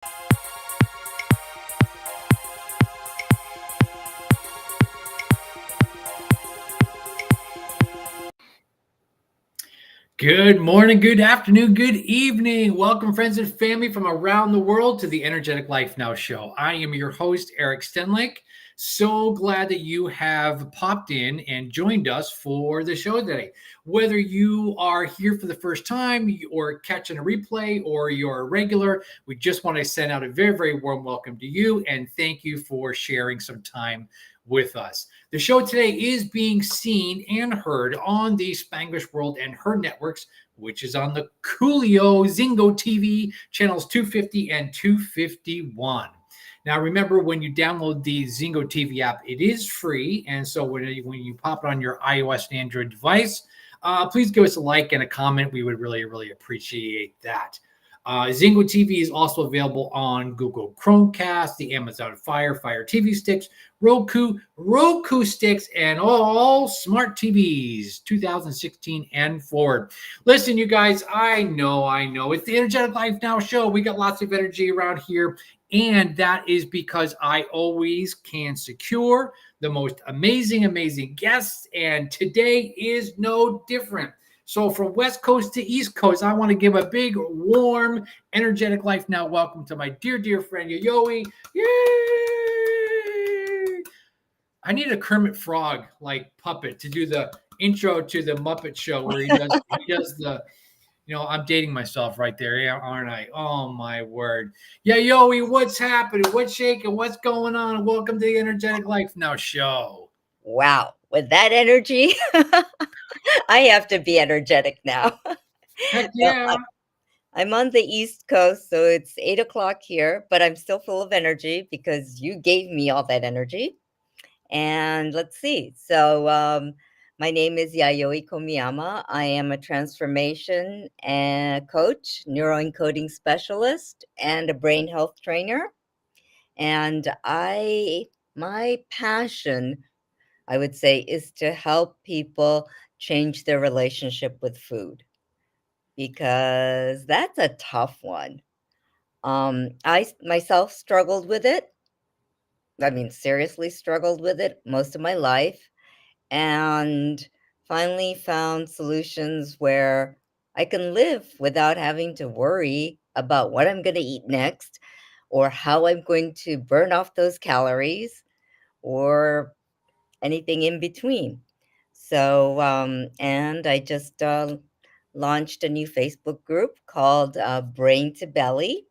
Good morning, good afternoon, good evening. Welcome, friends and family from around the world, to the Energetic Life Now show. I am your host, Eric Stenlake. So glad that you have popped in and joined us for the show today. Whether you are here for the first time or catching a replay or you're a regular, we just want to send out a very, very warm welcome to you and thank you for sharing some time with us. The show today is being seen and heard on the Spanglish World and her networks, which is on the Coolio Zingo TV channels 250 and 251. Now, remember, when you download the Zingo TV app, it is free. And so when you pop it on your iOS and Android device, please give us a like and a comment. We would really, really appreciate that. Zingo TV is also available on Google Chromecast, the Amazon Fire TV sticks, Roku sticks, and all smart TVs 2016 and forward. Listen, you guys, I know. It's the Energetic Life Now show. We got lots of energy around here. And that is because I always can secure the most amazing guests. And today is no different. So from West Coast to East Coast, I want to give a big, warm, energetic Life Now welcome to my dear friend Yayoi. Yay! I need a Kermit Frog like puppet to do the intro to the Muppet Show where he does the. I'm dating myself right there, aren't I? Oh my word. Yayoi, what's happening? What's shaking? What's going on? Welcome to the Energetic Life Now show. Wow, with that energy, I have to be energetic now. Heck Well, yeah. I'm on the East Coast, so it's 8 o'clock here, but I'm still full of energy because you gave me all that energy. And let's see. My name is Yayoi Komiyama. I am a transformation and coach, neuroencoding specialist, and a brain health trainer. And my passion, I would say, is to help people change their relationship with food because that's a tough one. Myself struggled with it. I mean, seriously struggled with it most of my life, and finally found solutions where I can live without having to worry about what I'm going to eat next or how I'm going to burn off those calories or anything in between. And I just launched a new Facebook group called Brain to Belly,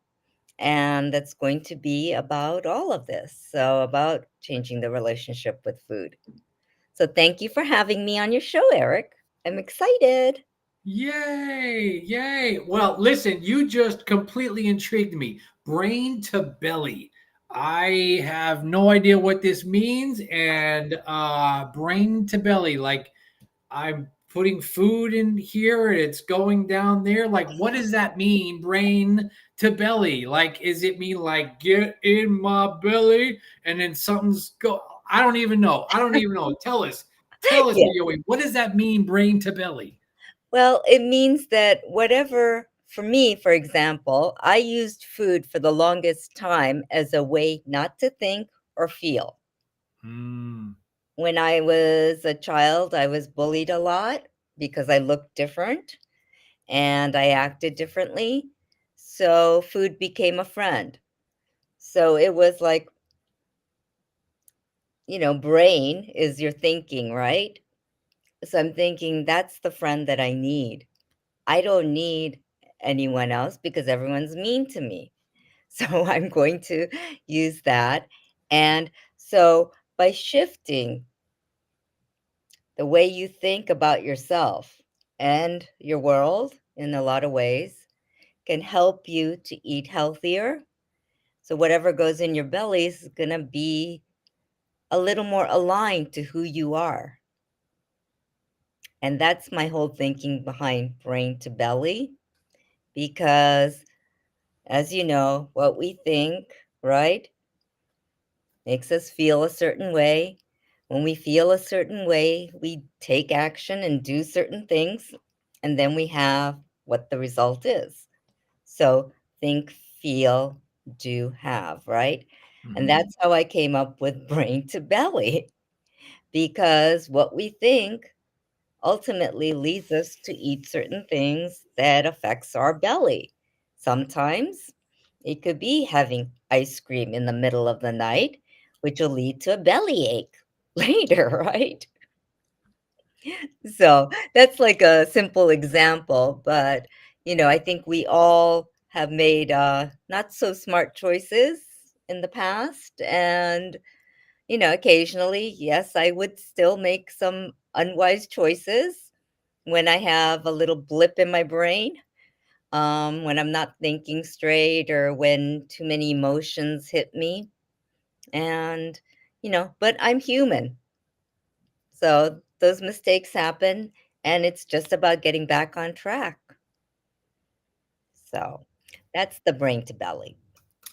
and that's going to be about all of this. So, about changing the relationship with food. So, thank you for having me on your show, Eric. I'm excited. Yay. Well, listen, you just completely intrigued me. Brain to belly. I have no idea what this means. And brain to belly, like I'm putting food in here, it's going down there. Like, what does that mean, brain to belly? Like, is it mean like get in my belly and then something's go? I don't even know. Tell us, Yeah. Yoi, what does that mean, brain to belly? Well, it means that whatever, for me, for example, I used food for the longest time as a way not to think or feel. Mm. When I was a child, I was bullied a lot because I looked different and I acted differently. So food became a friend. So it was like, brain is your thinking, right? So I'm thinking that's the friend that I need. I don't need anyone else because everyone's mean to me. So I'm going to use that. And so by shifting the way you think about yourself and your world in a lot of ways can help you to eat healthier. So whatever goes in your belly is going to be a little more aligned to who you are. And that's my whole thinking behind brain to belly because as you know, what we think, right, makes us feel a certain way. When we feel a certain way, we take action and do certain things, and then we have what the result is. So think, feel, do have, right? And Mhm. that's how I came up with brain to belly, because what we think ultimately leads us to eat certain things that affects our belly. Sometimes it could be having ice cream in the middle of the night, which will lead to a bellyache later, right? So that's like a simple example, but I think we all have made not so smart choices in the past. And, occasionally, yes, I would still make some unwise choices when I have a little blip in my brain, when I'm not thinking straight or when too many emotions hit me. And, but I'm human. So those mistakes happen, and it's just about getting back on track. So that's the brain to belly.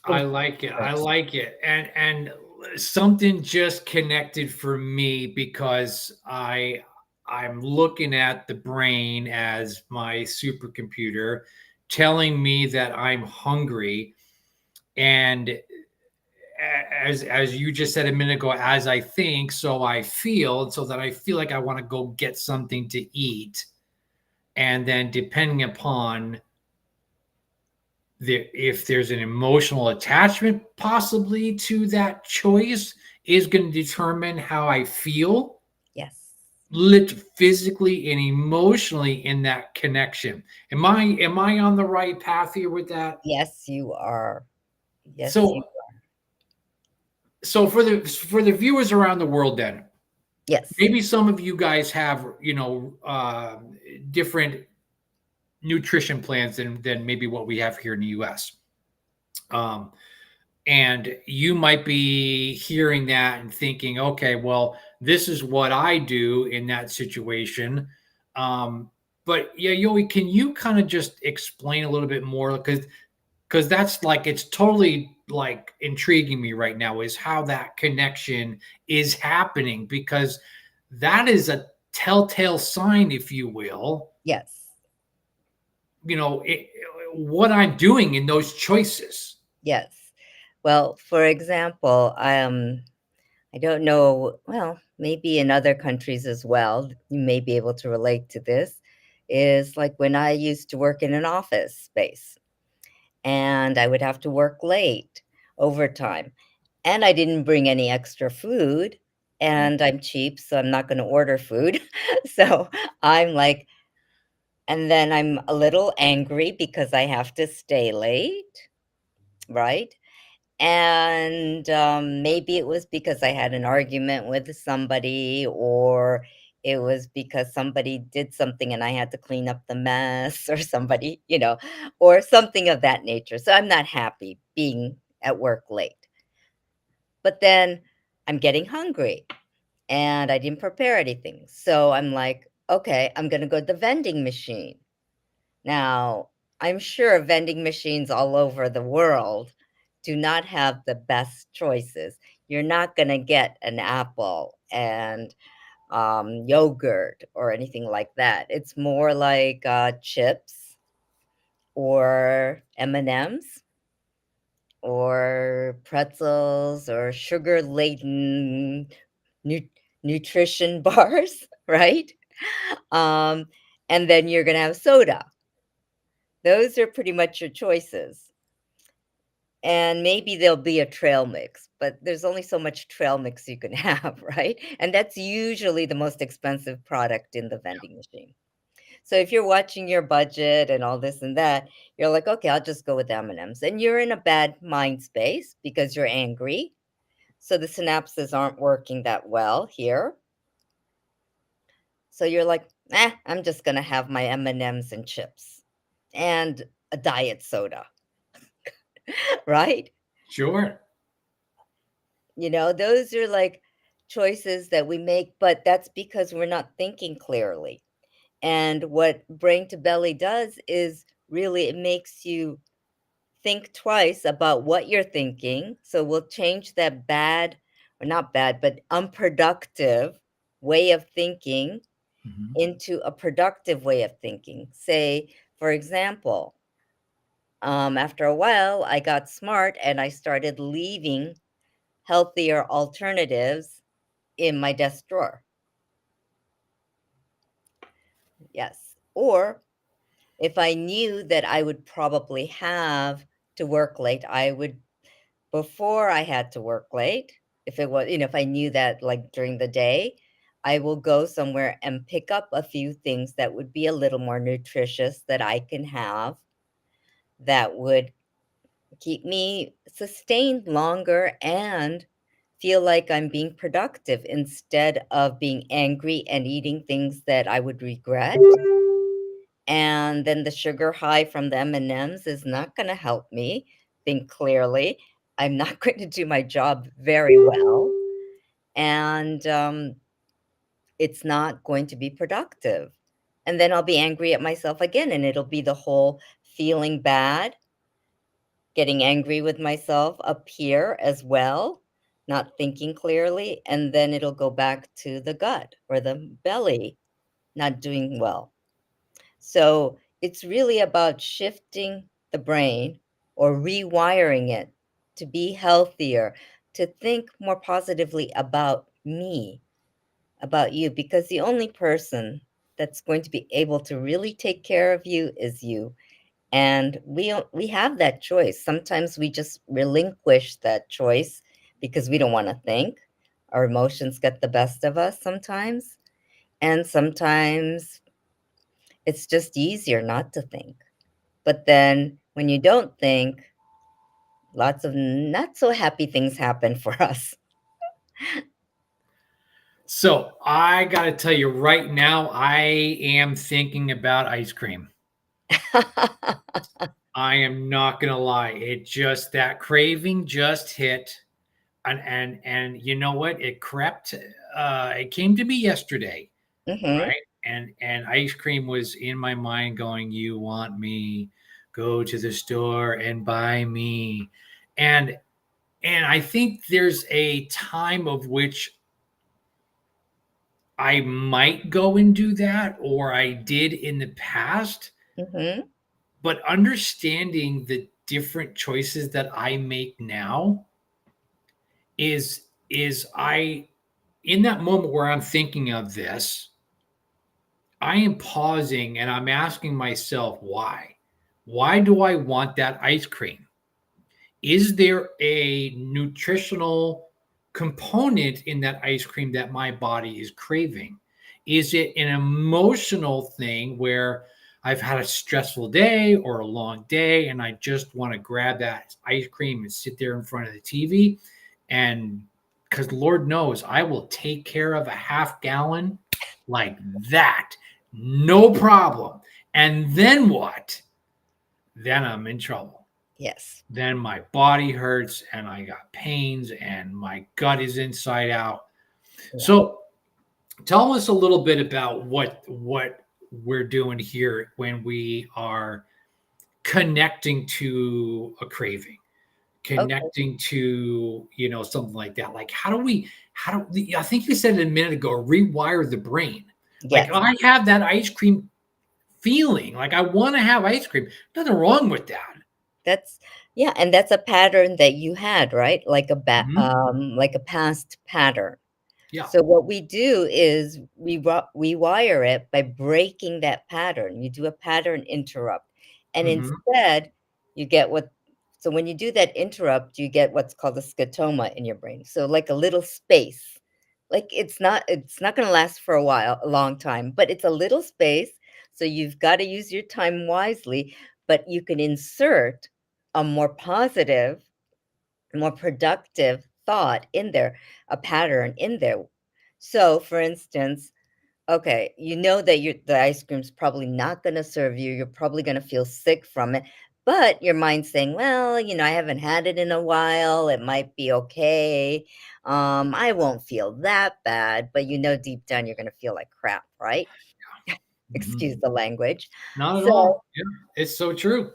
I like it. I First. like it. And something just connected for me because I'm looking at the brain as my supercomputer telling me that I'm hungry, and as you just said a minute ago, as I think so I feel, and so that I feel like I want to go get something to eat, and then depending upon if there's an emotional attachment possibly to that choice is going to determine how I feel Yes. lit physically and emotionally in that connection. Am I on the right path here with that? Yes, you are. Yes, you So so for the viewers around the world, then yes. maybe some of you guys have different nutrition plans than maybe what we have here in the US. Um, and you might be hearing that and thinking, okay, well, this is what I do in that situation. Um, but yeah, Yoi, can you kind of just explain a little bit more? Because that's like it's totally like intriguing me right now is how that connection is happening because that is a telltale sign, if you will, Yes. it, what I'm doing in those choices. Yes. Well, for example, I don't know, well, maybe in other countries as well, you may be able to relate to this, is like when I used to work in an office space and I would have to work late, overtime, and I didn't bring any extra food, and I'm cheap, so I'm not going to order food. So I'm like, and then I'm a little angry because I have to stay late, right? And maybe it was because I had an argument with somebody, or it was because somebody did something and I had to clean up the mess, or somebody, or something of that nature. So I'm not happy being at work late. But then I'm getting hungry and I didn't prepare anything. So I'm like, okay, I'm going to go to the vending machine. Now, I'm sure vending machines all over the world do not have the best choices. You're not going to get an apple and yogurt or anything like that. It's more like chips or M&Ms or pretzels or sugar laden nu- nutrition bars, right? Um, and then you're going to have soda. Those are pretty much your choices. And maybe there'll be a trail mix, but there's only so much trail mix you can have, right? And that's usually the most expensive product in the vending machine. So if you're watching your budget and all this and that, you're like, okay, I'll just go with M&Ms. And you're in a bad mind space because you're angry. So the synapses aren't working that well here. So you're like, I'm just going to have my M&Ms and chips and a diet soda, right? Sure. Those are like choices that we make, but that's because we're not thinking clearly. And what brain to belly does is really it makes you think twice about what you're thinking. So we'll change that bad, or not bad, but unproductive way of thinking Mhm. into a productive way of thinking. Say, for example, After a while, I got smart and I started leaving healthier alternatives in my desk drawer. Yes. Or if I knew that I would probably have to work late, I would, before I had to work late, if it was, if I knew that like during the day, I will go somewhere and pick up a few things that would be a little more nutritious that I can have that would keep me sustained longer and feel like I'm being productive instead of being angry and eating things that I would regret. And then the sugar high from the M&Ms is not going to help me think clearly. I'm not going to do my job very well, and it's not going to be productive. And then I'll be angry at myself again, and it'll be the whole feeling bad, getting angry with myself up here as well, not thinking clearly, and then it'll go back to the gut or the belly, not doing well. So it's really about shifting the brain or rewiring it to be healthier, to think more positively about me, about you, because the only person that's going to be able to really take care of you is you. And we have that choice. Sometimes we just relinquish that choice because we don't want to think. Our emotions get the best of us sometimes. And sometimes it's just easier not to think. But then when you don't think, lots of not so happy things happen for us. So I got to tell you right now, I am thinking about ice cream. I am not gonna lie. It just that craving just hit, and you know what? It crept. It came to me yesterday, Mhm. right? And ice cream was in my mind, going, "You want me? Go to the store and buy me." And and I think there's a time of which I might go and do that, or I did in the past, Mhm. but understanding the different choices that I make now is I in that moment where I'm thinking of this, I am pausing and I'm asking myself why. Why do I want that ice cream? Is there a nutritional component in that ice cream that my body is craving? Is it an emotional thing where I've had a stressful day or a long day and I just want to grab that ice cream and sit there in front of the TV? And because Lord knows I will take care of a half gallon like that, no problem. And then what? Then I'm in trouble. Yes. Then my body hurts and I got pains and my gut is inside out. Yeah. So tell us a little bit about what we're doing here when we are connecting to a craving, Okay. connecting to, something like that. Like I think you said it a minute ago, rewire the brain. Like Yes. I have that ice cream feeling, like I want to have ice cream. Nothing wrong with that. That's yeah, and that's a pattern that you had, right? Mhm. Like a past pattern. Yeah. So what we do is we wire it by breaking that pattern. You do a pattern interrupt, and Mhm. instead you get what. So when you do that interrupt, you get what's called a scotoma in your brain. So like a little space. Like it's not going to last for a while, a long time, but it's a little space. So you've got to use your time wisely, but you can insert a more positive, more productive thought in there, a pattern in there. So, for instance, okay, you know that the ice cream's probably not going to serve you. You're probably going to feel sick from it. But your mind's saying, well, I haven't had it in a while. It might be okay. I won't feel that bad. But deep down, you're going to feel like crap, right? Mhm. Excuse the language. Not at So, all. Yeah, it's so true.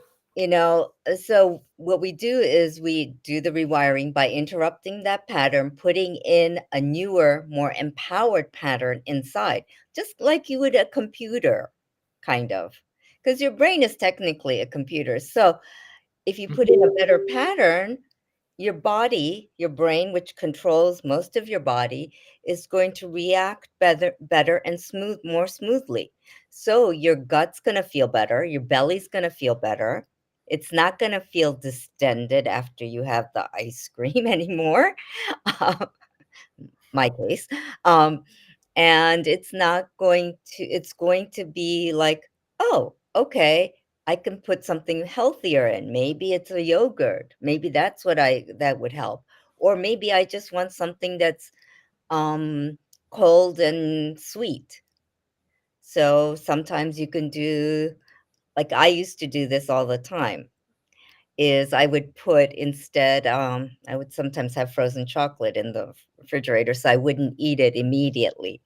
so what we do is we do the rewiring by interrupting that pattern, putting in a newer, more empowered pattern inside, just like you would a computer, kind of. Because your brain is technically a computer. So If you put Mhm. in a better pattern, your body, your brain, which controls most of your body, is going to react better and more smoothly. So your gut's going to feel better, your belly's going to feel better. It's not going to feel distended after you have the ice cream anymore. Uh, my case. Um, and it's going to be like, oh, okay, I can put something healthier in. Maybe it's a yogurt. Maybe that would help. Or maybe I just want something that's um cold and sweet. So sometimes you can do, like I used to do this all the time, is I would put instead, I would sometimes have frozen chocolate in the refrigerator so I wouldn't eat it immediately.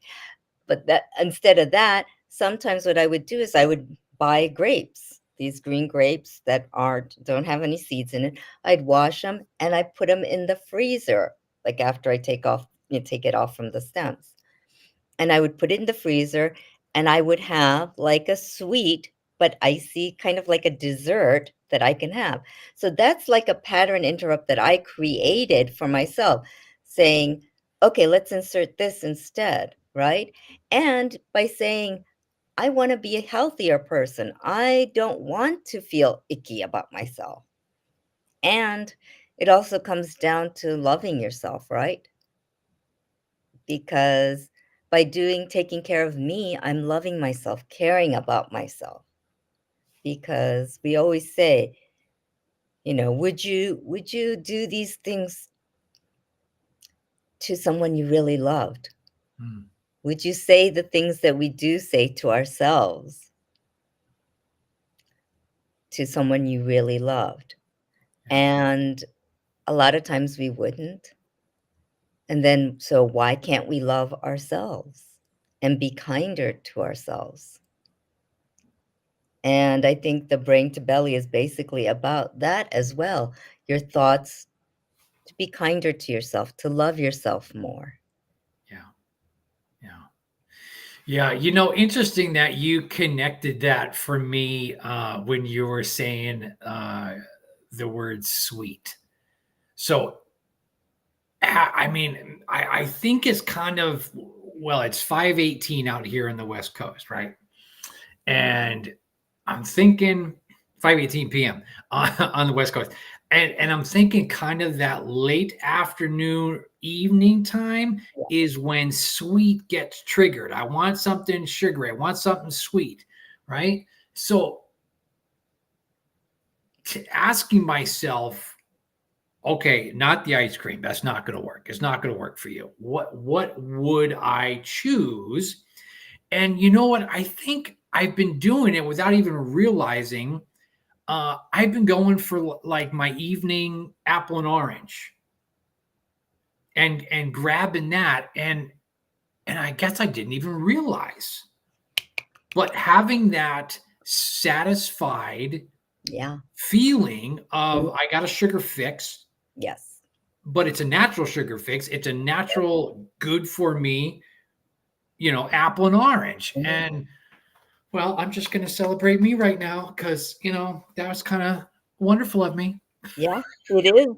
But that instead of that, sometimes what I would do is I would buy grapes, these green grapes that aren't don't have any seeds in it. I'd wash them and I put them in the freezer, like after I take it off from the stems. And I would put it in the freezer and I would have like a sweet but icy, kind of like a dessert that I can have. So that's like a pattern interrupt that I created for myself, saying, okay, let's insert this instead, right? And by saying, I want to be a healthier person, I don't want to feel icky about myself. And it also comes down to loving yourself, right? Because by taking care of me, I'm loving myself, caring about myself. Because we always say, would you do these things to someone you really loved? Mm. Would you say the things that we do say to ourselves to someone you really loved? Yeah. And a lot of times we wouldn't. And then, so why can't we love ourselves and be kinder to ourselves? And I think the brain to belly is basically about that as well. Your thoughts, to be kinder to yourself, to love yourself more. Yeah. Yeah. Yeah, interesting that you connected that for me when you were saying the word sweet. So, I mean, I think it's kind of, well, it's 5:18 out here in the West Coast, right? And I'm thinking 5:18 p.m. On the West Coast. And I'm thinking kind of that late afternoon, evening time Yeah. is when sweet gets triggered. I want something sugary. I want something sweet, right? So asking myself, okay, not the ice cream. That's not going to work. It's not going to work for you. What would I choose? And you know what? I think I've been doing it without even realizing. I've been going for like my evening apple and orange, and grabbing that, and I guess I didn't even realize. But having that satisfied Yeah. feeling Mm. of I got a sugar fix, Yes. but it's a natural sugar fix. It's a natural good for me, apple and orange. Mhm. And well, I'm just going to celebrate me right now because, that was kind of wonderful of me. Yeah, it is.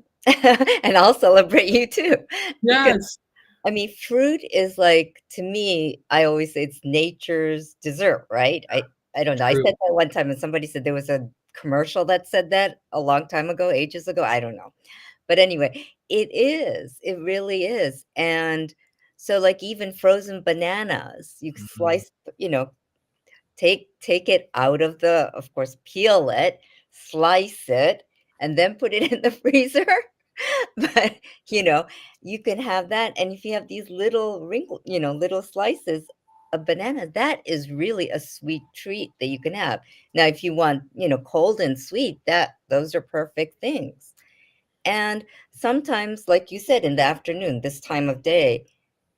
And I'll celebrate you too. Because, Yes. I mean, fruit is like, to me, I always say it's nature's dessert, right? I don't know. I said True. that one time and somebody said there was a commercial that said that a long time ago, ages ago. I don't know. But anyway, it is. It really is. And so like even frozen bananas, you Mhm. slice, take it out of the, of course, peel it, slice it, and then put it in the freezer. But, you know, you can have that, and if you have these little slices of banana, that is really a sweet treat that you can have. Now, if you want, cold and sweet, that those are perfect things. And sometimes, like you said, in the afternoon, this time of day,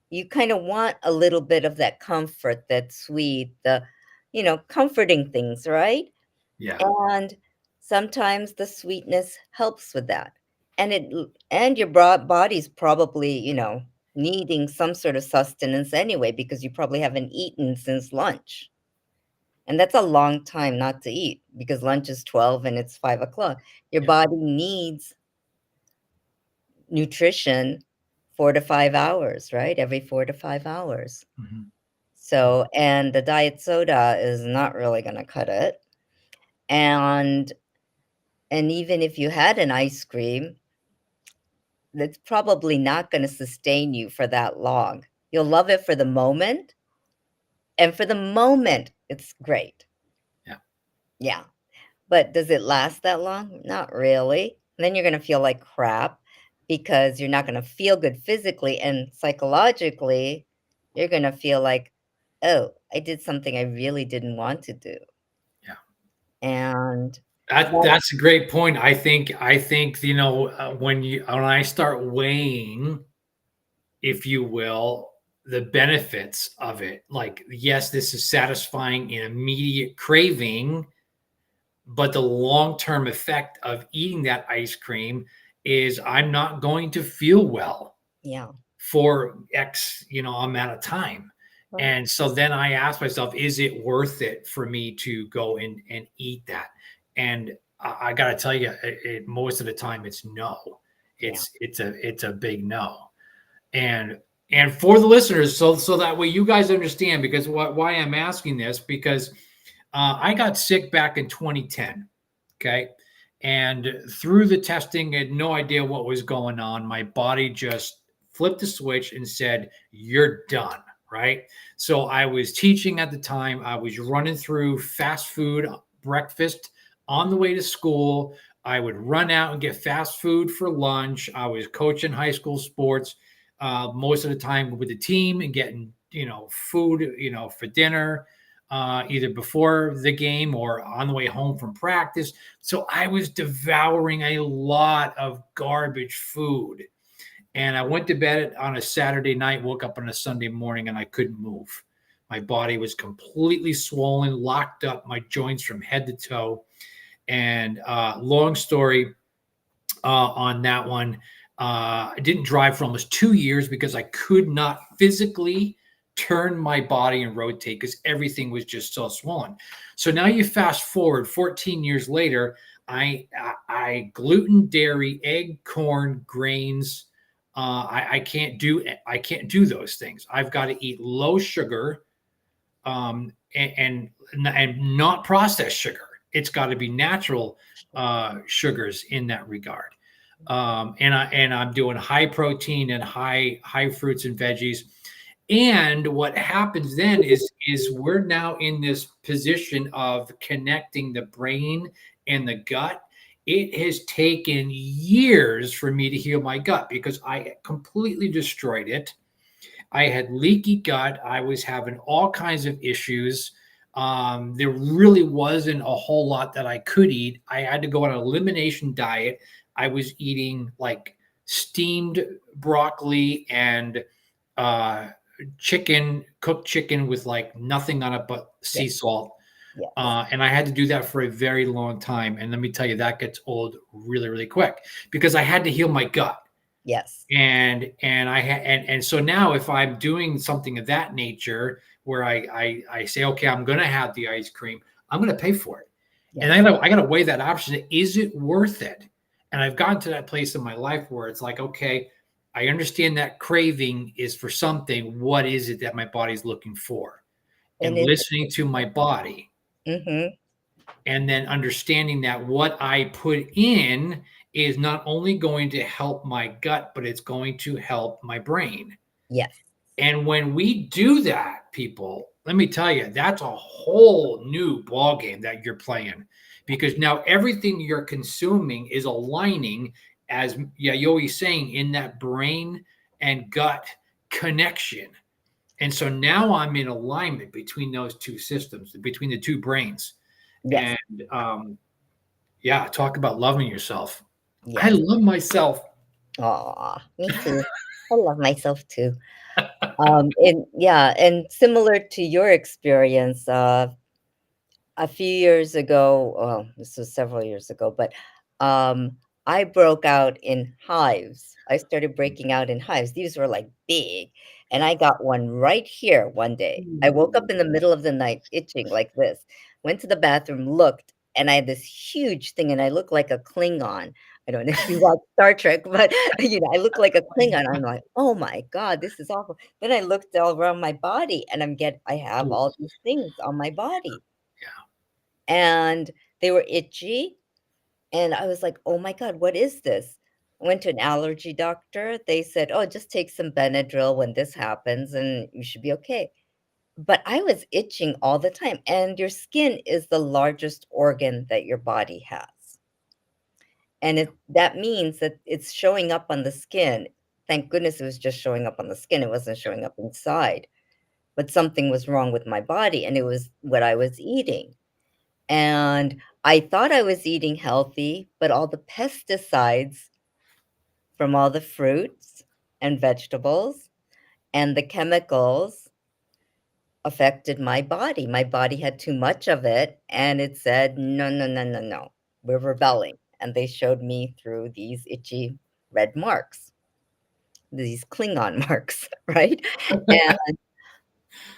you kind of want a little bit of that comfort, that sweet, comforting things, right? Yeah. And sometimes the sweetness helps with that. And your body's probably, needing some sort of sustenance anyway because you probably haven't eaten since lunch. And that's a long time not to eat because lunch is 12 and it's 5 o'clock. Your Yeah. body needs nutrition 4 to 5 hours, right? Every 4 to 5 hours. Mhm. So, and the diet soda is not really going to cut it. And and even if you had an ice cream, that's probably not going to sustain you for that long. You'll love it for the moment, and for the moment, it's great. Yeah. Yeah. But does it last that long? Not really. Then you're going to feel like crap because you're not going to feel good physically, and psychologically, you're going to feel like, oh, I did something I really didn't want to do. Yeah. And That that, that's a great point. I think when I start weighing, if you will, the benefits of it. Like, yes, this is satisfying an immediate craving, but the long-term effect of eating that ice cream is I'm not going to feel well yeah, for X, amount of time. right. And so then I ask myself, is it worth it for me to go and eat that? And I got to tell you, most of the time it's no. Yeah. It's a big no. And and for the listeners, so that way you guys understand, because why I'm asking this, because I got sick back in 2010. Okay. And through the testing, I had no idea what was going on. My body just flipped the switch and said, "You're done." Right. So I was teaching at the time. I was running through fast food breakfast on the way to school. I would run out and get fast food for lunch. I was coaching high school sports most of the time with the team and getting, food, for dinner, either before the game or on the way home from practice. So I was devouring a lot of garbage food. And I went to bed on a Saturday night, woke up on a Sunday morning, and I couldn't move. My body was completely swollen, locked up, my joints from head to toe. And long story on that one. I didn't drive for almost 2 years because I could not physically turn my body and rotate because everything was just so swollen. So now you fast forward 14 years later, I gluten, dairy, egg, corn, grains. I can't do those things. I've got to eat low sugar, and not processed sugar. It's got to be natural sugars in that regard. And I'm doing high protein and high fruits and veggies. And what happens then is we're now in this position of connecting the brain and the gut. It has taken years for me to heal my gut because I completely destroyed it. I had leaky gut. I was having all kinds of issues. There really wasn't a whole lot that I could eat. I had to go on an elimination diet. I was eating like steamed broccoli and uh, chicken, cooked chicken with like nothing on it but Yeah. sea salt. Yes. And I had to do that for a very long time. And let me tell you, that gets old really, really quick because I had to heal my gut. Yes. And so now if I'm doing something of that nature where I say, okay, I'm gonna have the ice cream, I'm gonna pay for it. And Yes. I gotta weigh that option. Is it worth it? And I've gotten to that place in my life where it's like, okay, I understand that craving is for something. What is it that my body's looking for? And And is listening to my body, it? Mm-hmm. and then understanding that what I put in is not only going to help my gut, but it's going to help my brain. Yes. And when we do that, people, let me tell you, that's a whole new ball game that you're playing, because now everything you're consuming is aligning, as Yayoi is saying, in that brain and gut connection. And so now I'm in alignment between those two systems, between the two brains. Yes. And yeah, talk about loving yourself. I Yes. love myself. Aw, me too. I love myself too. And yeah, and similar to your experience, a few years ago, well, this was several years ago, but um, I broke out in hives. I started breaking out in hives. These were like big. and I got one right here one day. I woke up in the middle of the night itching like this, went to the bathroom, looked, and I had this huge thing, and I look like a Klingon. I don't know if you watch Star Trek, but, I look like a Klingon. I'm like, "Oh my god, this is awful." Then I looked all around my body, and I have Ooh, all these things on my body, yeah. and they were itchy, and I was like, "Oh my god, what is this?" Went to an allergy doctor. They said, "Oh, just take some Benadryl when this happens, and you should be okay." But I was itching all the time, and your skin is the largest organ that your body has. And that means that it's showing up on the skin. Thank goodness it was just showing up on the skin. It wasn't showing up inside. But something was wrong with my body, and it was what I was eating. And I thought I was eating healthy, but all the pesticides from all the fruits and vegetables and the chemicals affected my body. My body had too much of it, and it said, "No, no, no, no, no. We're rebelling." And they showed me through these itchy red marks, these Klingon marks, right?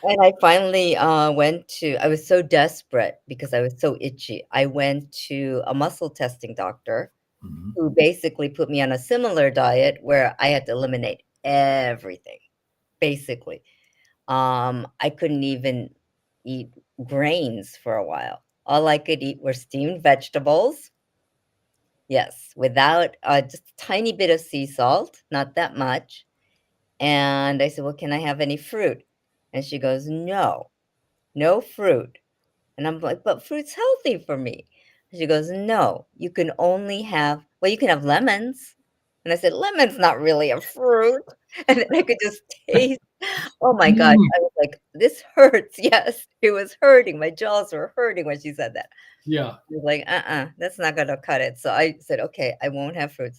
And I finally went to. I was so desperate because I was so itchy. I went to a muscle testing doctor Mhm. who basically put me on a similar diet where I had to eliminate everything, basically. I couldn't even eat grains for a while. All I could eat were steamed vegetables. Yes, without just a tiny bit of sea salt, not that much. And I said, "Well, can I have any fruit?" And she goes, "No, no fruit." And I'm like, "But fruit's healthy for me." And she goes, "No, you can only have, well, you can have lemons." And I said, "Lemon's not really a fruit." And then I could just taste. Oh my gosh, Mm, I was like, "This hurts." Yes, it was hurting. My jaws were hurting when she said that. yeah. I was like, that's not gonna cut it." So I said, "Okay, I won't have fruits."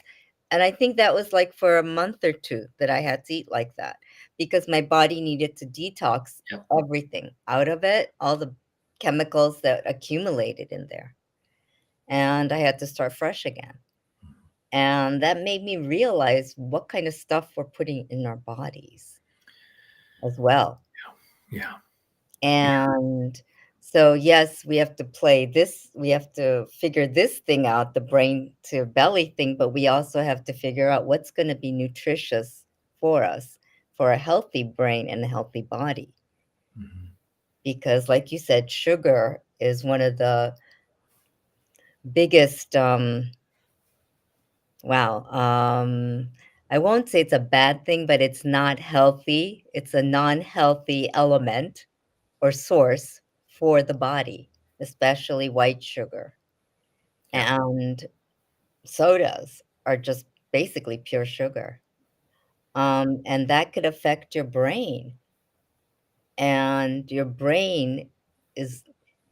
And I think that was like for a month or 2 that I had to eat like that because my body needed to detox Yep. everything out of it, all the chemicals that accumulated in there. And I had to start fresh again. And that made me realize what kind of stuff we're putting in our bodies as well. Yeah. Yeah. And so, yes, we have to play this, we have to figure this thing out, the brain to belly thing, but we also have to figure out what's going to be nutritious for us, for a healthy brain and a healthy body. Mhm. Because, like you said, sugar is one of the biggest, wow, I won't say it's a bad thing, but it's not healthy. It's a non healthy element or source for the body, especially white sugar. Yep. And sodas are just basically pure sugar. And that could affect your brain. And your brain is,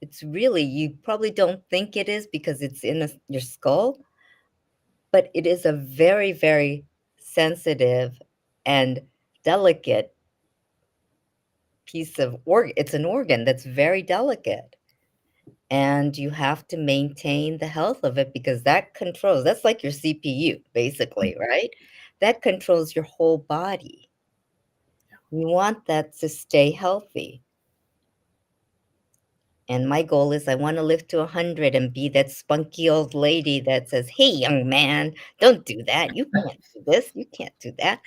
it's really, you probably don't think it is because it's in your skull, but it is a very, very sensitive and delicate piece of organ. It's an organ that's very delicate. And you have to maintain the health of it because that controls, that's like your CPU basically, right? That controls your whole body. You want that to stay healthy. And my goal is I want to live to 100 and be that spunky old lady that says, "Hey, young man, don't do that. You can't do this. You can't do that,"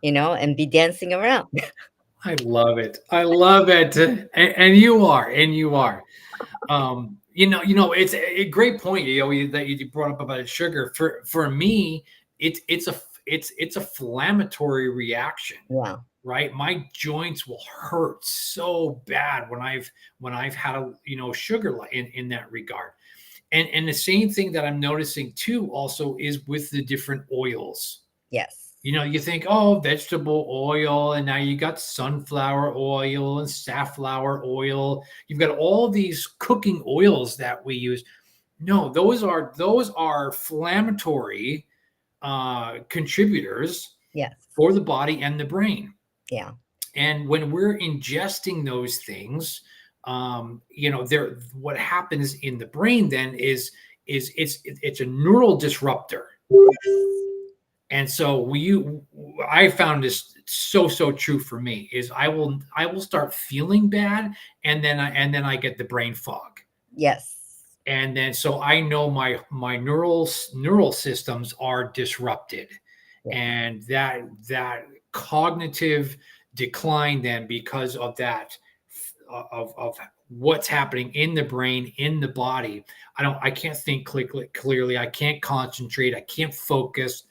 and be dancing around. I love it. I love it. And you are, and you are. It's a great point, that you brought up about sugar. For me, it's a inflammatory reaction, Yeah. right? My joints will hurt so bad when I've had sugar in that regard. And the same thing that I'm noticing too also is with the different oils. Yes. You think, oh, vegetable oil, and now you got sunflower oil and safflower oil. You've got all these cooking oils that we use. No, those are inflammatory contributors Yes. for the body and the brain. Yeah. And when we're ingesting those things, there what happens in the brain then is it's a neural disruptor, Yes. And so I found this so true for me is I will start feeling bad, and then I get the brain fog. Yes. And then so I know my neural systems are disrupted, Yeah. and that cognitive decline then because of that, of what's happening in the brain, in the body. I can't think clearly, I can't concentrate, I can't focus,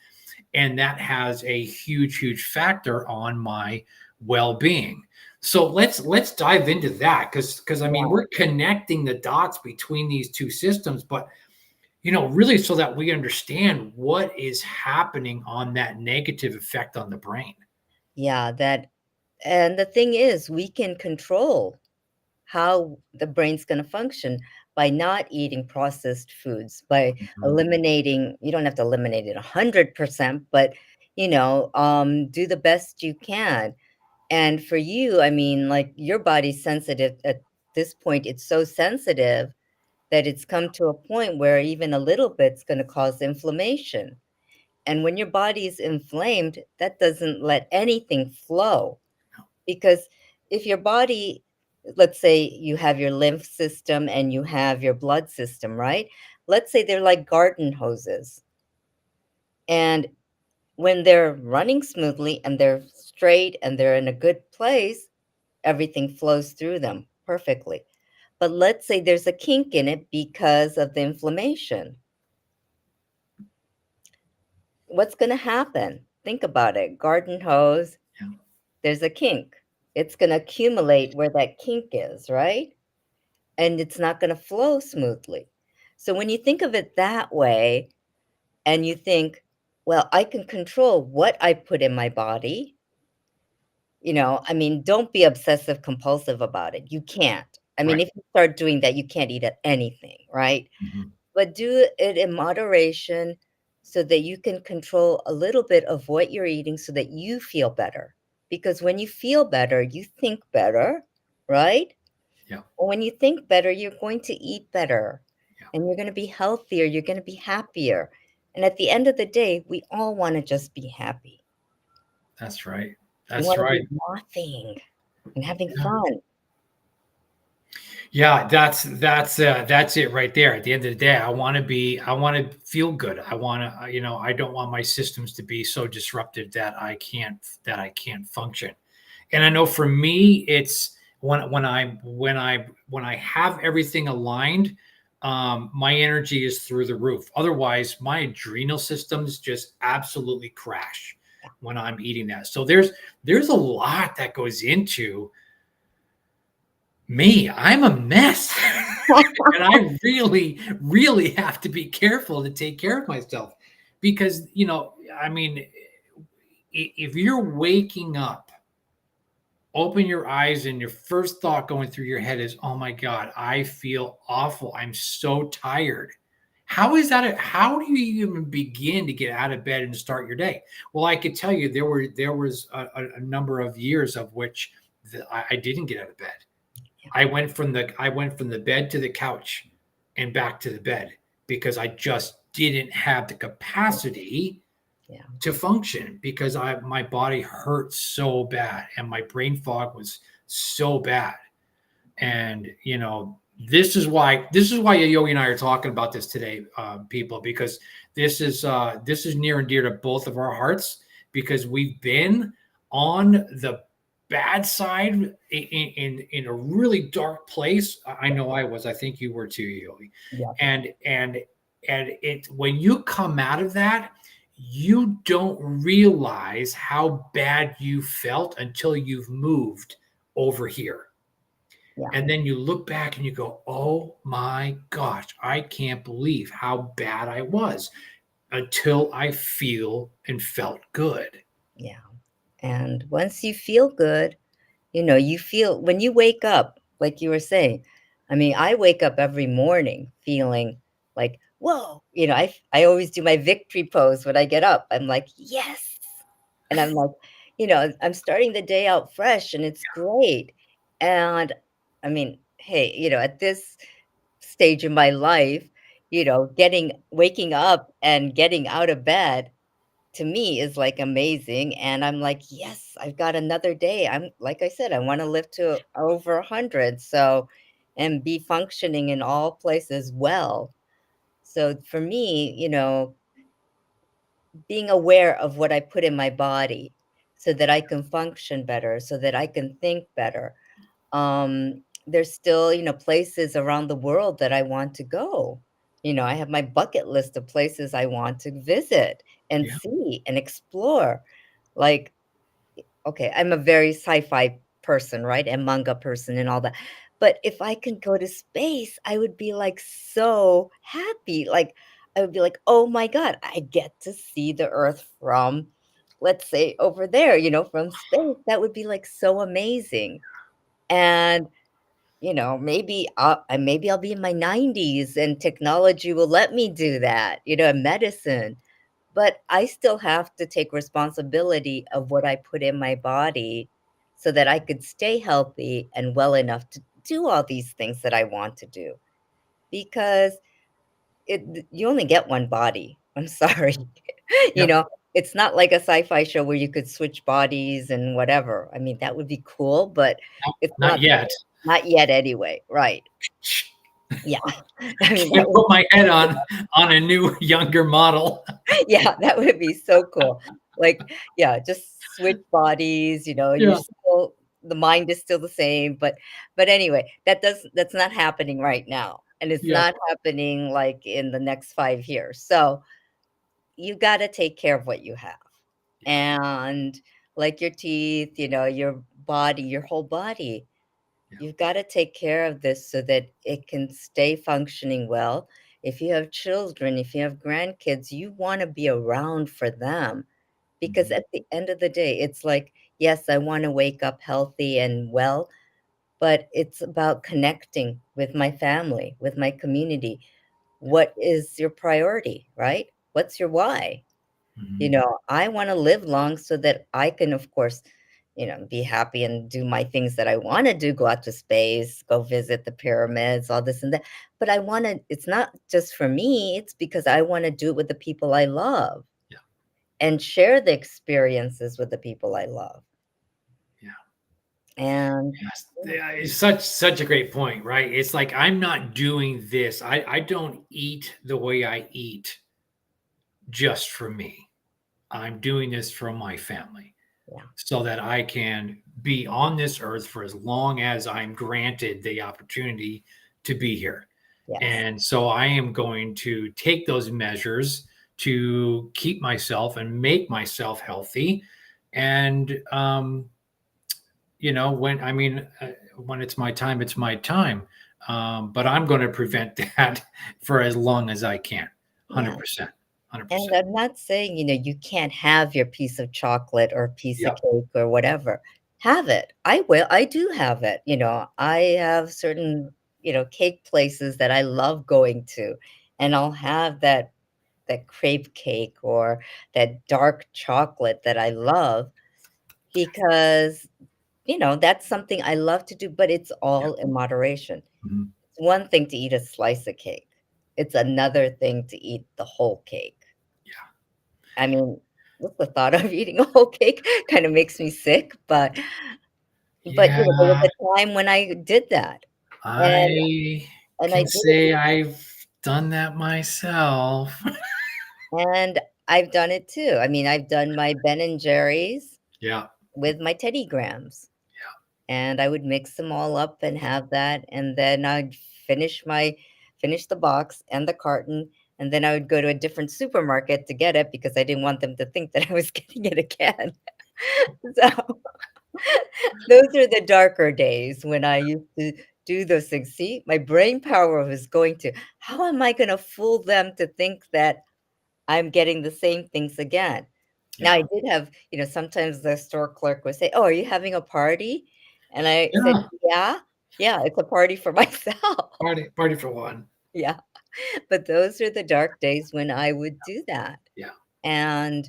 and that has a huge factor on my well-being. So let's dive into that, because I mean, Yeah. we're connecting the dots between these two systems, but really, so that we understand what is happening on that negative effect on the brain. Yeah, that and the thing is, we can control how the brain's gonna function by not eating processed foods, by Mhm. eliminating you don't have to eliminate it 100%, but, do the best you can. And for you, I mean, like, your body's sensitive at this point, it's so sensitive that it's come to a point where even a little bit's gonna cause inflammation. And when your body is inflamed, that doesn't let anything flow. Because if your body, let's say you have your lymph system and you have your blood system, right? Let's say they're like garden hoses. And when they're running smoothly and they're straight and they're in a good place, everything flows through them perfectly. But let's say there's a kink in it because of the inflammation. What's going to happen? Think about it. Garden hose, Yeah, there's a kink. It's going to accumulate where that kink is, right? And it's not going to flow smoothly. So when you think of it that way and you think, well, I can control what I put in my body, I mean, don't be obsessive compulsive about it. You can't. I mean, right. if you start doing that, you can't eat anything, right? Mhm. But do it in moderation so that you can control a little bit of what you're eating so that you feel better. Because when you feel better, you think better, right? Yeah, When you think better, you're going to eat better yeah, and you're going to be healthier. You're going to be happier. And at the end of the day, we all want to just be happy. that's right. We That's want to right. be laughing and having Yeah. fun. Yeah, that's it right there. At the end of the day, I want to feel good. I want to, I don't want my systems to be so disrupted that I can't function. And I know for me, it's when I have everything aligned, my energy is through the roof. Otherwise, my adrenal systems just absolutely crash when I'm eating that. So there's a lot that goes into me. I'm a mess. And I really have to be careful to take care of myself, because, I mean, if you're waking up, open your eyes, and your first thought going through your head is, "Oh my God, I feel awful. I'm so tired." How is that? How do you even begin to get out of bed and start your day? Well, I could tell you there was a number of years of which I didn't get out of bed. I went from the bed to the couch and back to the bed, because I just didn't have the capacity Yeah. to function, because my body hurt so bad and my brain fog was so bad. And this is why Yayoi and I are talking about this today, people, because this is near and dear to both of our hearts, because we've been on the bad side, in a really dark place. I know I was. I think you were too, Yayoi. Yeah. And it when you come out of that, you don't realize how bad you felt until you've moved over here, Yeah. and then you look back and you go, "Oh my gosh, I can't believe how bad I was," until I feel and felt good. Yeah. And once you feel good, you feel when you wake up, like you were saying, I mean, I wake up every morning feeling like, whoa, I always do my victory pose when I get up. I'm like, yes. And I'm like, I'm starting the day out fresh and it's great. And I mean, hey, at this stage in my life, waking up and getting out of bed, to me is like amazing, and I'm like, "Yes, I've got another day." I'm like I said, I wanna live to over 100, so and be functioning in all places well. So for me, being aware of what I put in my body so that I can function better, so that I can think better. There's still, places around the world that I want to go. I have my bucket list of places I want to visit and Yeah. see and explore. Like, okay, I'm a very sci-fi person, right? And manga person and all that. But if I can go to space, I would be like so happy. Like I would be like, "Oh my God, I get to see the Earth from, let's say, over there, from space." That would be like so amazing. And maybe I'll be in my 90s and technology will let me do that, in medicine. But I still have to take responsibility of what I put in my body so that I could stay healthy and well enough to do all these things that I want to do. Because you only get one body. I'm sorry. You Yep. know, it's not like a sci-fi show where you could switch bodies and whatever. I mean, that would be cool, but it's Not yet. not yet anyway. Right. Yeah. I mean, that Can't would put my head on a new younger model. yeah, that would be so cool. Like, yeah, just switch bodies, you're Yeah. still the mind is still the same, but anyway, that's not happening right now, and it's Yeah. not happening, like, in the next 5 years, so you gotta take care of what you have, Yeah. and, like, your teeth, your body, your whole body. Yeah. You've gotta take care of this so that it can stay functioning well. If you have children, if you have grandkids, you wanna be around for them because Mhm. at the end of the day, it's like, yes, I wanna wake up healthy and well, but it's about connecting with my family, with my community. What is your priority, right? What's your why? Mhm. I wanna live long so that I can, of course, be happy and do my things that I wanna do, go out to space, go visit the pyramids, all this and that. But I wanna it's not just for me, it's because I wanna do it with the people I love Yeah. and share the experiences with the people I love. Yeah. And Yes. Yeah, it's such a great point, right? It's like I'm not doing this. I don't eat the way I eat just for me. I'm doing this for my family yeah, so that I can be on this earth for as long as I'm granted the opportunity to be here. yes, And so I am going to take those measures to keep myself and make myself healthy. And, when it's my time, it's my time. But I'm going to prevent that for as long as I can. yeah. 100%. And 100%. I'm not saying, you can't have your piece of chocolate or piece of Yep. cake or whatever. Have it. I will. I do have it. I have certain, cake places that I love going to, and I'll have that crepe cake or that dark chocolate that I love because, that's something I love to do, but it's Yeah. all in moderation. Mhm. It's one thing to eat a slice of cake. It's another thing to eat the whole cake. Yeah. I mean, just the thought of eating a whole cake kind of makes me sick, but, Yeah. there was a time when I did that, and I I can did it say I've done that myself. and I've done it too. I mean, I've done my Ben& and Jerry's Yeah. with my Teddy Grahams, and I would mix them all up and have that, and then I'd finish the box and the carton, and then I would go to a different supermarket to get it because I didn't want them to think that I was getting it again. So those are the darker days when I used to do those things. See, my brain power was going to, how am I gonna fool them to think that I'm getting the same things again? Now, Yeah. I did have, sometimes the store clerk would say, "Oh, are you having a party?" And I said, Yeah. "Yeah, yeah, it's a party for myself." Party for one. Yeah, but those are the dark days when I would do that, Yeah. and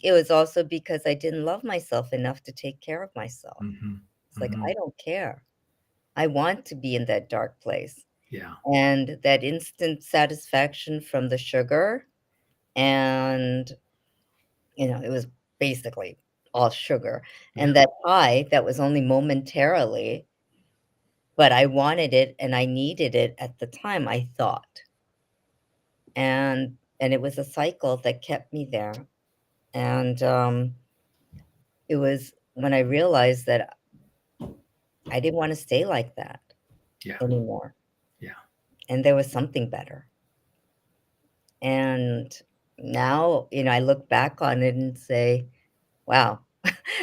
it was also because I didn't love myself enough to take care of myself. Mhm. It's like, I Mhm. don't care. I want to be in that dark place, Yeah. and that instant satisfaction from the sugar and It was basically all sugar. Yeah. And that high that was only momentarily, but I wanted it and I needed it at the time, I thought. And it was a cycle that kept me there. And it was when I realized that I didn't want to stay like that Yeah. anymore. Yeah. And there was something better. And now, I look back on it and say, wow,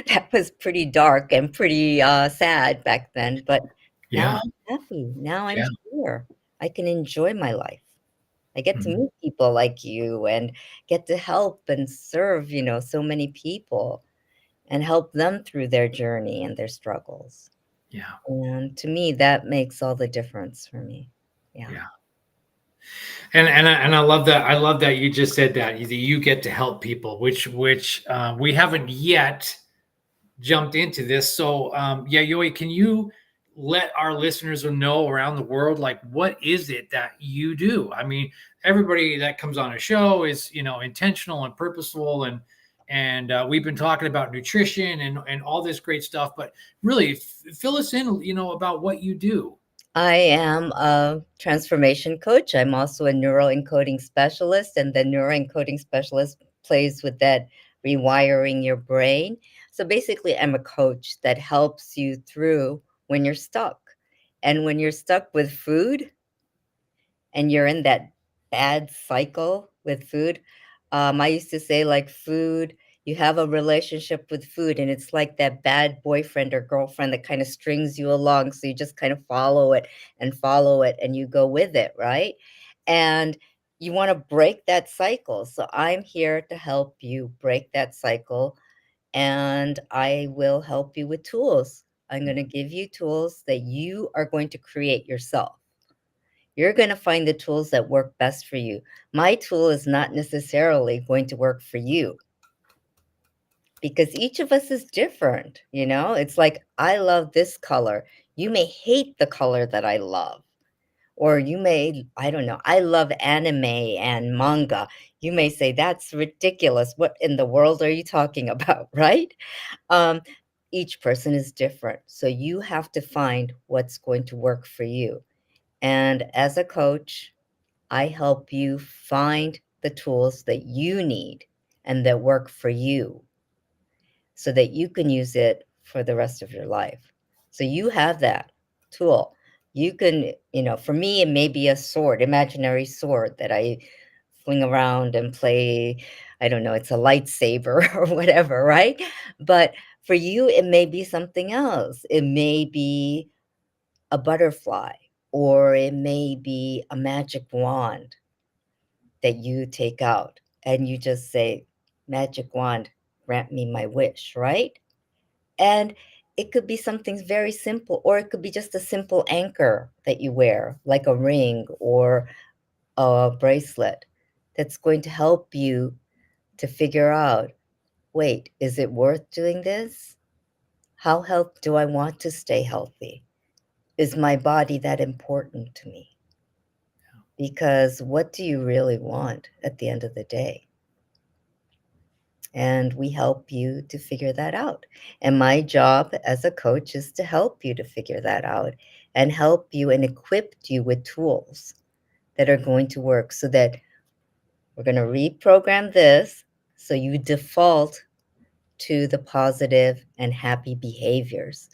that was pretty dark and pretty sad back then. But now Yeah. I'm happy. Now I'm Yeah. here. I can enjoy my life. I get to Mhm. meet people like you and get to help and serve, so many people and help them through their journey and their struggles. Yeah. And to me, that makes all the difference for me. Yeah. Yeah. And I love that. I love that you just said that you get to help people, which we haven't yet jumped into this. So, yeah, Yoi, can you let our listeners know around the world, like, what is it that you do? I mean, everybody that comes on a show is, intentional and purposeful, and we've been talking about nutrition and all this great stuff. But really, fill us in, about what you do. I am a transformation coach. I'm also a neuroencoding specialist, and the neuroencoding specialist plays with that rewiring your brain. So basically, I'm a coach that helps you through when you're stuck. And when you're stuck with food, and you're in that bad cycle with food. I used to say, like, food, you have a relationship with food, and it's like that bad boyfriend or girlfriend that kind of strings you along. So you just kind of follow it, and you go with it, right? And you want to break that cycle. So I'm here to help you break that cycle, and I will help you with tools. I'm going to give you tools that you are going to create yourself. You're going to find the tools that work best for you. My tool is not necessarily going to work for you because each of us is different. It's like, I love this color. You may hate the color that I love. Or you may, I don't know, I love anime and manga. You may say, that's ridiculous. What in the world are you talking about? Right? Um, each person is different. So you have to find what's going to work for you. And as a coach, I help you find the tools that you need and that work for you so that you can use it for the rest of your life. So you have that tool. You can, for me, it may be a sword, imaginary sword that I fling around and play. I don't know, it's a lightsaber or whatever, right? But for you, it may be something else. It may be a butterfly, or it may be a magic wand that you take out and you just say, magic wand, grant me my wish, right? And it could be something very simple, or it could be just a simple anchor that you wear, like a ring or a bracelet, that's going to help you to figure out, wait, is it worth doing this? How health do I want to stay healthy? Is my body that important to me? Because what do you really want at the end of the day? And we help you to figure that out. And my job as a coach is to help you to figure that out and help you and equip you with tools that are going to work, so that we're going to reprogram this so you default to the positive and happy behaviors,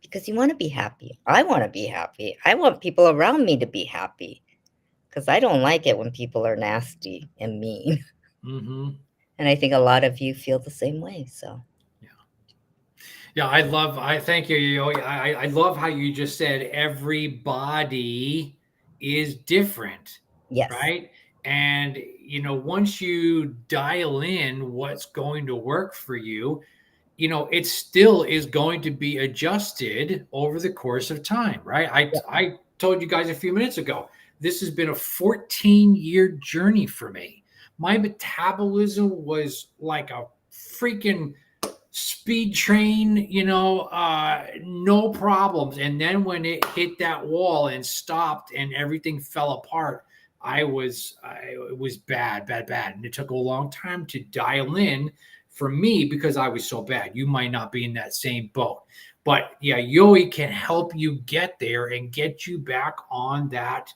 because you want to be happy. I want to be happy. I want people around me to be happy, because I don't like it when people are nasty and mean. Hmm. And I think a lot of you feel the same way. So, Yeah. Yeah, I thank you. I love how you just said everybody is different, yes. right? And once you dial in what's going to work for you, it still is going to be adjusted over the course of time, right? I told you guys a few minutes ago, this has been a 14-year journey for me. My metabolism was like a freaking speed train, no problems. And then when it hit that wall and stopped and everything fell apart, it was bad, bad, bad. And it took a long time to dial in for me because I was so bad. You might not be in that same boat. But yeah, Yoi can help you get there and get you back on that,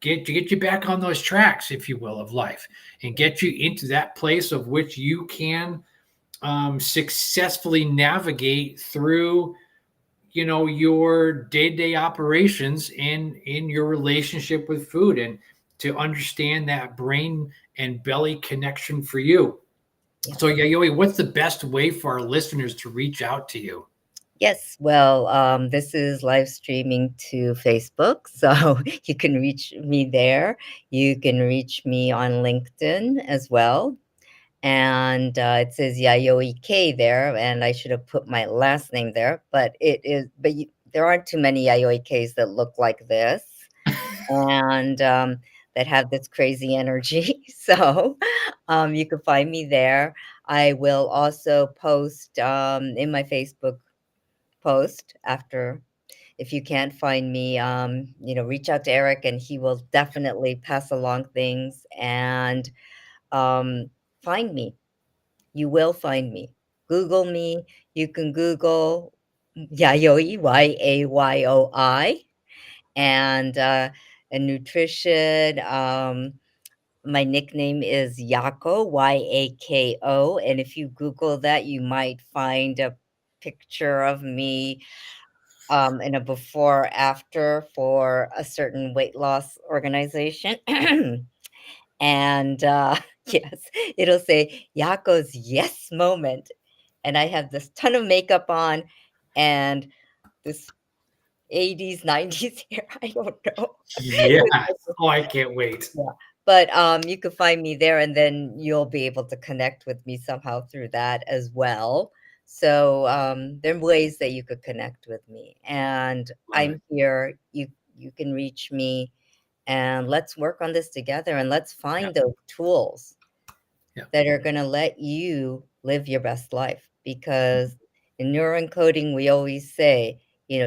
get you back on those tracks, if you will, of life, and get you into that place of which you can successfully navigate through, your day-to-day operations in your relationship with food, and to understand that brain and belly connection for you. Yeah. So Yayoi, what's the best way for our listeners to reach out to you? Yes, well, this is live streaming to Facebook, so you can reach me there. You can reach me on LinkedIn as well. And it says Yayoi K there, and I should have put my last name there, but there aren't too many Yayoi Ks that look like this and that have this crazy energy. So you can find me there. I will also post in my Facebook post after. If you can't find me, reach out to Eric and he will definitely pass along things and um, find me. You will find me. Google me. You can Google Yayoi, Yayoi, and nutrition. My nickname is Yako, Yako. And if you Google that, you might find a picture of me in a before after for a certain weight loss organization. And yes, it'll say Yako's yes moment. And I have this ton of makeup on and this 80s, 90s hair. I don't know. Yes. Oh, I can't wait. Yeah. But you can find me there and then you'll be able to connect with me somehow through that as well. So there are ways that you could connect with me. And Love I'm it. here. You can reach me and let's work on this together and let's Yeah. find those tools Yeah. that are going to let you live your best life. Because in neuroencoding, we always say,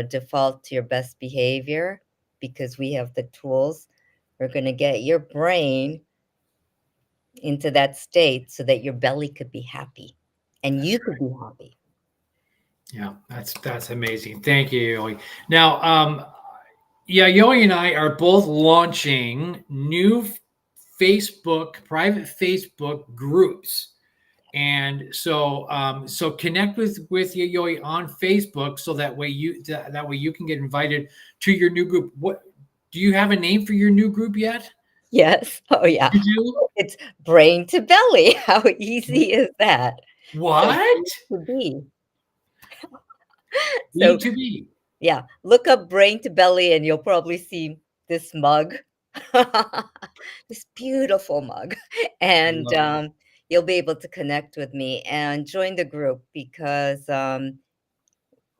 default to your best behavior because we have the tools. We're going to get your brain into that state so that your belly could be happy and That's you right. could be happy. Yeah, that's amazing. Thank you, Yoi. Now, yeah, Yoi and I are both launching new private Facebook groups. And so connect with Yayoi on Facebook, so that way you can get invited to your new group. What, do you have a name for your new group yet? Yes. Oh, yeah. You do? It's brain to belly. How easy is that? So, What? to be. B So, to B. yeah, look up brain to belly and you'll probably see this mug. This beautiful mug. And Love it. you'll be able to connect with me and join the group because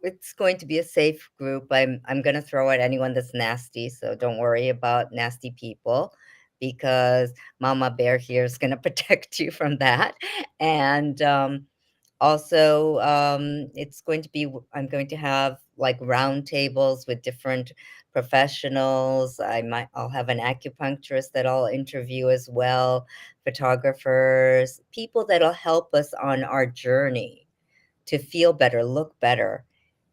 it's going to be a safe group. I'm going to throw at anyone that's nasty, so don't worry about nasty people because Mama Bear here is going to protect you from that. And also, it's going to be I'm going to have like round tables with different professionals. I'll have an acupuncturist that I'll interview as well, photographers, people that'll help us on our journey to feel better, look better,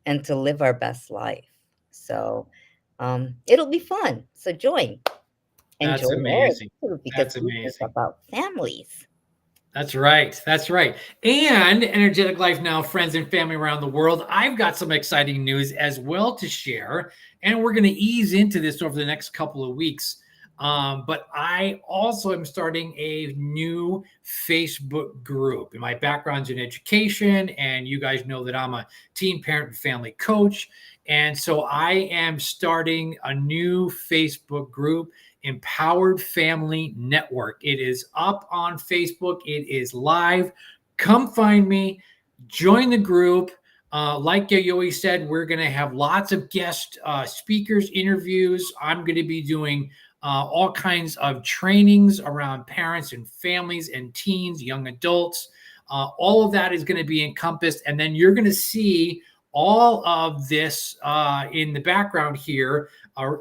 and to live our best life. So, it'll be fun. So join and That's join Eric amazing. too because That's he is amazing. about families. That's right. That's right. And Energetic Life Now, friends and family around the world, I've got some exciting news as well to share. And we're going to ease into this over the next couple of weeks. But I also am starting a new Facebook group. And my background's in education, and you guys know that I'm a teen parent and family coach. And so I am starting a new Facebook group, Empowered Family Network. It is up on Facebook. It is live. Come find me, join the group. Like Yayoi said, we're going to have lots of guest speakers, interviews. I'm going to be doing all kinds of trainings around parents and families and teens, young adults. All of that is going to be encompassed. And then you're going to see all of this in the background here,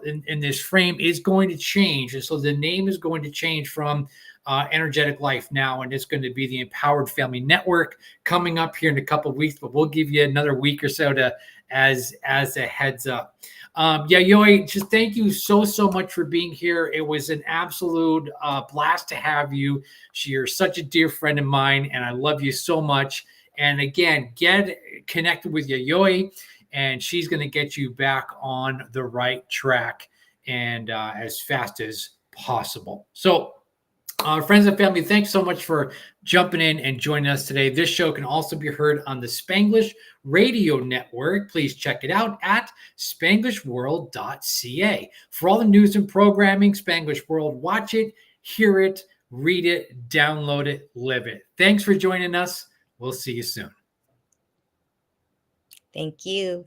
in this frame, is going to change. And so the name is going to change from Energetic Life now, and it's going to be the Empowered Family Network coming up here in a couple of weeks. But we'll give you another week or so to as a heads up. Yayoi, just thank you so much for being here. It was an absolute blast to have you. You're such a dear friend of mine, and I love you so much. And again, get connected with Yayoi, and she's going to get you back on the right track and as fast as possible. So, friends and family, thanks so much for jumping in and joining us today. This show can also be heard on the Spanglish Radio Network. Please check it out at spanglishworld.ca. For all the news and programming, Spanglish World, watch it, hear it, read it, download it, live it. Thanks for joining us. We'll see you soon. Thank you.